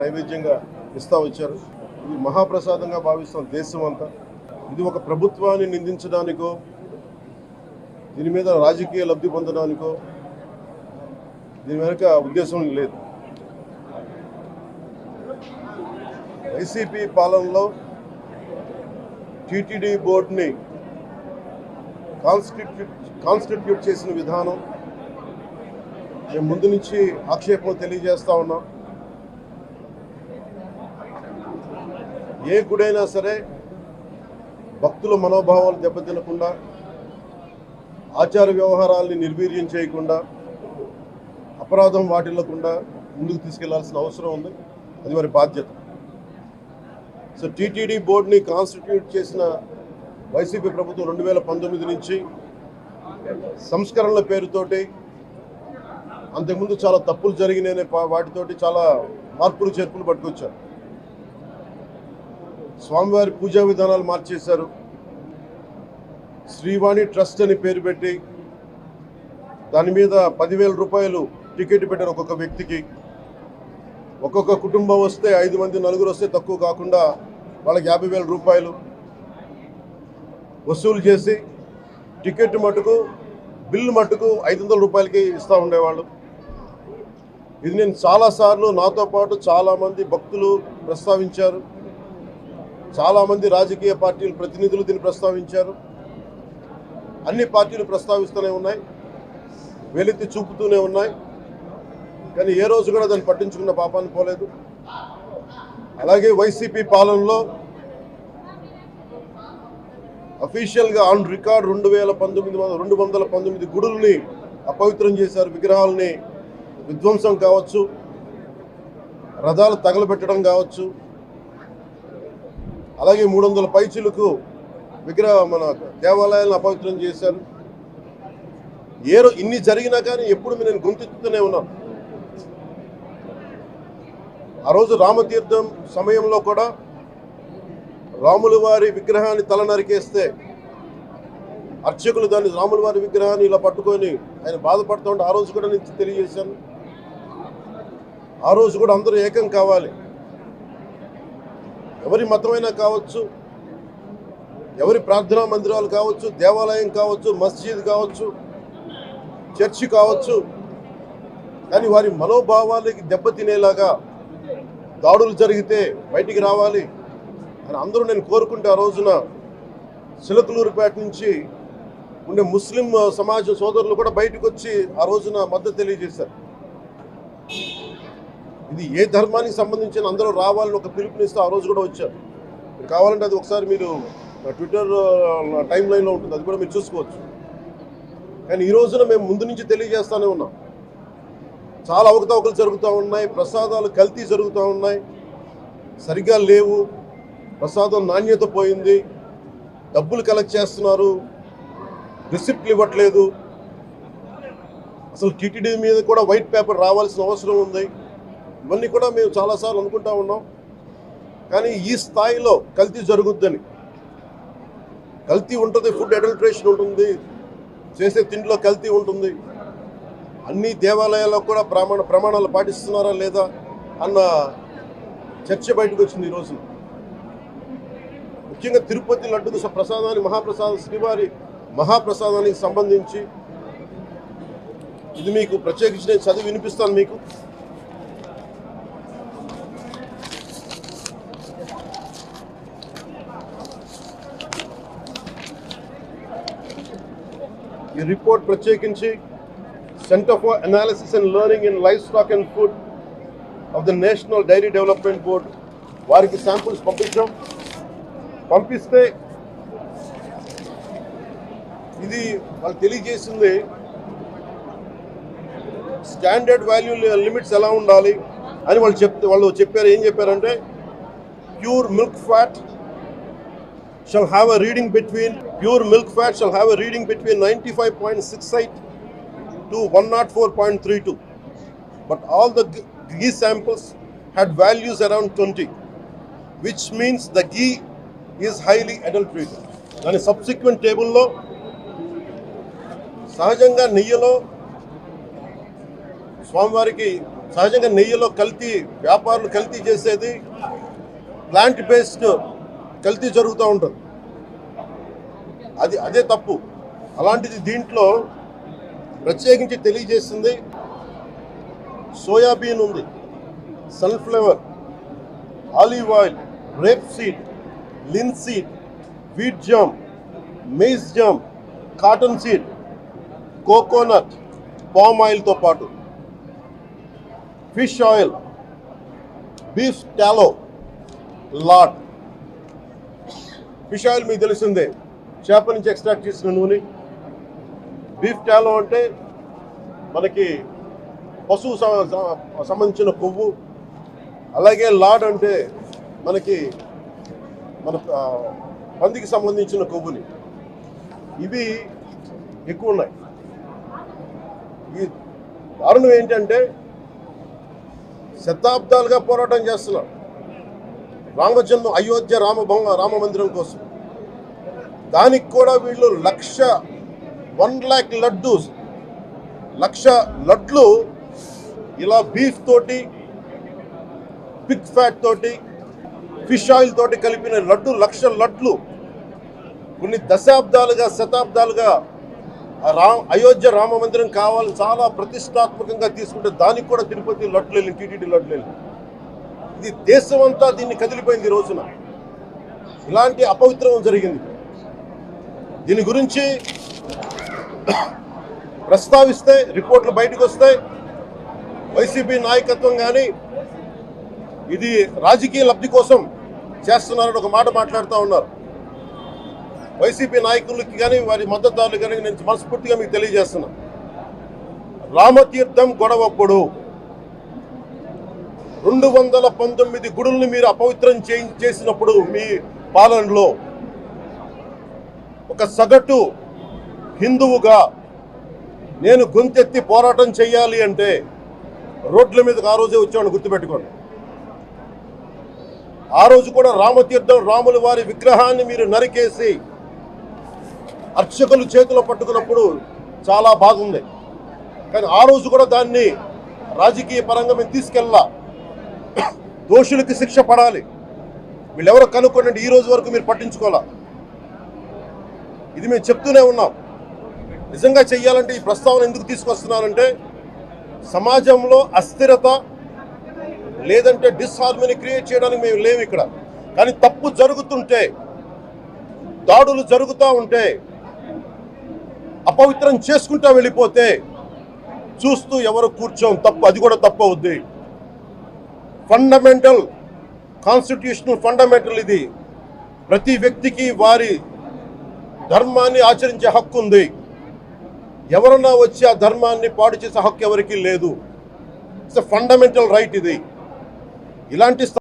నైవేద్యంగా ఇస్తా వచ్చారు. ఇది మహాప్రసాదంగా భావిస్తాం దేశం అంతా. ఇది ఒక ప్రభుత్వాన్ని నిందించడానికో దీని మీద రాజకీయ లబ్ధి పొందడానికో దీని వెనుక ఉద్దేశం లేదు. వైసీపీ పాలనలో టీటీడీ బోర్డుని కాన్స్టిట్యూట్ చేసిన విధానం మేము ముందు నుంచి ఆక్షేపం తెలియజేస్తా ఉన్నాం. ఏ గుడైనా సరే భక్తుల మనోభావాలు దెబ్బతినకుండా, ఆచార వ్యవహారాల్ని నిర్వీర్యం చేయకుండా, అపరాధం వాటిల్లకుండా ముందుకు తీసుకెళ్లాల్సిన అవసరం ఉంది. అది వారి బాధ్యత. సో టీటీడీ బోర్డుని కాన్స్టిట్యూట్ చేసిన వైసీపీ ప్రభుత్వం 2019 నుంచి సంస్కరణల పేరుతోటి, అంతకుముందు చాలా తప్పులు జరిగినాయనే వాటితోటి చాలా మార్పులు చేర్పులు పట్టుకొచ్చారు. స్వామివారి పూజా విధానాలు మార్చేశారు. శ్రీవాణి ట్రస్ట్ అని పేరు పెట్టి దాని మీద 10,000 రూపాయలు టికెట్ పెట్టారు ఒక్కొక్క వ్యక్తికి. ఒక్కొక్క కుటుంబం వస్తే 5 మంది నలుగురు వస్తే తక్కువ కాకుండా వాళ్ళకి 50,000 రూపాయలు వసూలు చేసి టికెట్ మటుకు బిల్లు మటుకు 500 రూపాయలకి ఇస్తూ ఉండేవాళ్ళు. ఇది నేను చాలాసార్లు, నాతో పాటు చాలామంది భక్తులు ప్రస్తావించారు, చాలామంది రాజకీయ పార్టీల ప్రతినిధులు దీన్ని ప్రస్తావించారు. అన్ని పార్టీలు ప్రస్తావిస్తూనే ఉన్నాయి, వెలితి చూపుతూనే ఉన్నాయి. కానీ ఏ రోజు కూడా దాన్ని పట్టించుకున్న పాపాన్ని పోలేదు. అలాగే వైసీపీ పాలనలో అఫీషియల్గా ఆన్ రికార్డ్ 219 గుడుల్ని అపవిత్రం చేశారు. విగ్రహాలని విధ్వంసం కావచ్చు, రథాలు తగలబెట్టడం కావచ్చు, అలాగే 300 పైచిలకు మన దేవాలయాలను అపవిత్రం చేశారు. ఇన్ని జరిగినా కానీ ఎప్పుడు నేను గొంతెత్తుతూనే ఉన్నాను. ఆ రోజు రామతీర్థం సమయంలో కూడా రాముల వారి విగ్రహాన్ని తల నరికేస్తే అర్చకులు దాన్ని రాముల వారి విగ్రహాన్ని ఇలా పట్టుకొని ఆయన బాధపడుతూ ఉంటే ఆ రోజు కూడా నేను తెలియజేశాను. ఆ రోజు కూడా అందరూ ఏకం కావాలి. ఎవరి మతమైనా కావచ్చు, ఎవరి ప్రార్థనా మందిరాలు కావచ్చు, దేవాలయం కావచ్చు, మస్జిద్ కావచ్చు, చర్చి కావచ్చు, కానీ వారి మనోభావాలకి దెబ్బతినేలాగా దాడులు జరిగితే బయటికి రావాలి అని అందరూ నేను కోరుకుంటే ఆ రోజున చిలకలూరుపేట నుంచి ఉండే ముస్లిం సమాజ సోదరులు కూడా బయటకు వచ్చి ఆ రోజున మద్దతు తెలియజేశారు. ఇది ఏ ధర్మానికి సంబంధించిన అందరూ రావాలని ఒక పిలుపునిస్తూ ఆ రోజు కూడా వచ్చారు. కావాలంటే అది ఒకసారి మీరు ట్విట్టర్ టైం లైన్లో ఉంటుంది, అది కూడా మీరు చూసుకోవచ్చు. కానీ ఈ రోజున మేము ముందు నుంచి తెలియజేస్తూనే ఉన్నాం. చాలా అవకతవకలు జరుగుతూ ఉన్నాయి, ప్రసాదాలు కల్తీ జరుగుతూ ఉన్నాయి, సరిగ్గా లేవు, ప్రసాదం నాణ్యత పోయింది, డబ్బులు కలెక్ట్ చేస్తున్నారు, రిసిప్ట్లు ఇవ్వట్లేదు. అసలు టీటీడీ మీద కూడా వైట్ పేపర్ రావాల్సిన అవసరం ఉంది. ఇవన్నీ కూడా మేము చాలాసార్లు అనుకుంటా ఉన్నాం. కానీ ఈ స్థాయిలో కల్తీ జరుగుద్దని, కల్తీ ఉంటుంది, ఫుడ్ అడల్ట్రేషన్ ఉంటుంది, చేసే తిండిలో కల్తీ ఉంటుంది, అన్ని దేవాలయాల్లో కూడా ప్రమాణాలు పాటిస్తున్నారా లేదా అన్న చర్చ బయటకు వచ్చింది ఈ రోజున. ముఖ్యంగా తిరుపతి లడ్డుకు ప్రసాదాన్ని శ్రీవారి మహాప్రసాదానికి సంబంధించి ఇది మీకు ప్రత్యేకించి నేను చదివి వినిపిస్తాను మీకు. ఈ రిపోర్ట్ ప్రత్యేకించి centre for analysis and learning in livestock and food of the National Dairy Development Board వారికి శాంపుల్స్ పంపిస్తే ఇది వాళ్ళు తెలియజేసింది స్టాండర్డ్ వాల్యూ లిమిట్స్ ఎలా ఉండాలి అని వాళ్ళు చెప్పారు. ఏం చెప్పారంటే pure milk fat shall have a reading between 95.68 to 104.32, but all the ghee samples had values around 20, which means the ghee is highly adulterated. And subsequent table lo సహజంగా నెయ్యిలో స్వామివారికి సహజంగా నెయ్యిలో కల్తీ వ్యాపారులు కల్తీ చేసేది ప్లాంట్ బేస్డ్ కల్తీ జరుగుతూ ఉంటుంది. అదే తప్పు. అలాంటిది దీంట్లో ప్రత్యేకించి తెలియజేసింది సోయాబీన్ ఉంది, sunflower, olive oil, rapeseed, linseed, wheat germ, maize germ, cottonseed, coconut, palm ఆయిల్తో పాటు fish oil, beef tallow, lard. Fish oil మీకు తెలిసిందే, చేప నుంచి ఎక్స్ట్రాక్ట్ చేసిన నూనె. బీఫ్ టాలో అంటే మనకి పశువు సంబంధించిన కొవ్వు. అలాగే లాడ్ అంటే మనకి మన పందికి సంబంధించిన కొవ్వుని. ఇవి ఎక్కువ ఉన్నాయి. ఈ దారుణం ఏంటంటే శతాబ్దాలుగా పోరాటం చేస్తున్నారు రామజన్మ అయోధ్య రామ మందిరం కోసం. దానికి కూడా వీళ్ళు 1,00,000 లడ్లు ఇలా బీఫ్ తోటి, పిగ్ ఫ్యాట్ తోటి, ఫిష్ ఆయిల్ తోటి కలిపిన లడ్డు 1,00,000 లడ్లు కొన్ని దశాబ్దాలుగా శతాబ్దాలుగా అయోధ్య రామ మందిరం కావాలని చాలా ప్రతిష్టాత్మకంగా తీసుకుంటే దానికి కూడా తిరుపతి లడ్లు వెళ్ళి, టీటీడీ లడ్లు వెళ్ళి. ఇది దేశం అంతా దీన్ని కదిలిపోయింది. ఈ రోజున ఇలాంటి అపవిత్రం జరిగింది. దీని గురించి ప్రస్తావిస్తే రిపోర్ట్లు బయటకు వస్తాయి. వైసీపీ నాయకత్వం కానీ ఇది రాజకీయ లబ్ధి కోసం చేస్తున్నారని ఒక మాట మాట్లాడుతూ ఉన్నారు. వైసీపీ నాయకులకి కానీ వారి మద్దతుదారులు కానీ నేను మనస్ఫూర్తిగా మీకు తెలియజేస్తున్నా, రామతీర్థం గొడవప్పుడు 219 గుడుల్ని మీరు అపవిత్రం చేసినప్పుడు మీ పాలనలో ఒక సగటు హిందువుగా నేను గొంతెత్తి పోరాటం చేయాలి అంటే రోడ్ల మీదకి ఆ రోజే వచ్చామని గుర్తుపెట్టుకోండి. ఆ రోజు కూడా రామతీర్థం రాముల వారి విగ్రహాన్ని మీరు నరికేసి అర్చకులు చేతిలో పట్టుకున్నప్పుడు చాలా బాగుంది. కానీ ఆ రోజు కూడా దాన్ని రాజకీయ పరంగా మేము తీసుకెళ్ళా. దోషులకి శిక్ష పడాలి, వీళ్ళెవరో కనుక్కోండి. ఈ రోజు వరకు మీరు పట్టించుకోవాలా. ఇది మేము చెప్తూనే ఉన్నాం. నిజంగా చెయ్యాలంటే ఈ ప్రస్తావన ఎందుకు తీసుకొస్తున్నానంటే సమాజంలో అస్థిరత లేదంటే డిస్హార్మనీ క్రియేట్ చేయడానికి మేము లేవు ఇక్కడ. కానీ తప్పు జరుగుతుంటే, దాడులు జరుగుతూ ఉంటే, అపవిత్రం చేసుకుంటూ వెళ్ళిపోతే చూస్తూ ఎవరు కూర్చోం. తప్పు, అది కూడా తప్పు అవుద్ది. ఫండమెంటల్, కాన్స్టిట్యూషనల్ ఫండమెంటల్ ఇది. ప్రతి వ్యక్తికి వారి ధర్మాన్ని ఆచరించే హక్కు ఉంది. ఎవరన్నా వచ్చి ఆ ధర్మాన్ని పాడు చేసే హక్కు ఎవరికీ లేదు. ఇట్స్ ఎ ఫండమెంటల్ రైట్ ఇది. ఇలాంటి